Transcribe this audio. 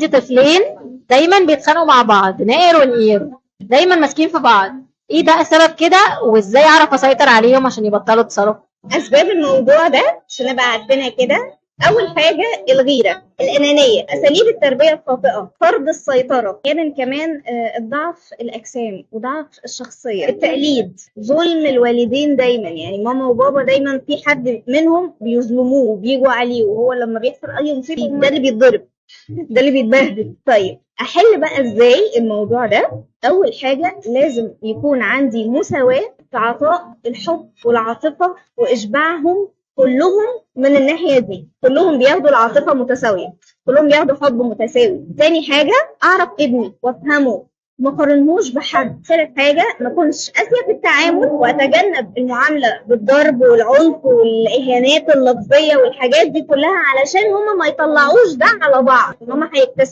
عندي طفلين دايما بيتخانقوا مع بعض، نائر ونقير، دايما ماسكين في بعض. ايه بقى السبب كده، وازاي اعرف اسيطر عليهم عشان يبطلوا تصرف؟ اسباب الموضوع ده عشان نبقى عارفينها كده. اول حاجه الغيره، الانانيه، اساليب التربيه الخاطئه، فرض السيطره، كمان الضعف الاجسام وضعف الشخصيه، التقليد، ظلم الوالدين دايما، يعني ماما وبابا دايما في حد منهم بيظلموه وبيجوا عليه، وهو لما بيحصل اي مصيبه ده اللي بيتضرب، ده اللي بيتبهدل. طيب احل بقى ازاي الموضوع ده؟ اول حاجه لازم يكون عندي مساواه في عطاء الحب والعاطفه واشباعهم كلهم من الناحيه دي، كلهم بياخدوا العاطفه متساويه، كلهم بياخدوا حب متساوي. تاني حاجه اعرف ابني وافهمه، ما قارنهوش بحد. ثالث حاجه ما اكونش قاسيه في التعامل واتجنب المعامله بالضرب والعنف والاهانات اللفظيه والحاجات دي كلها، علشان هما ما يطلعوش ده على بعض، هما هيكتسبوا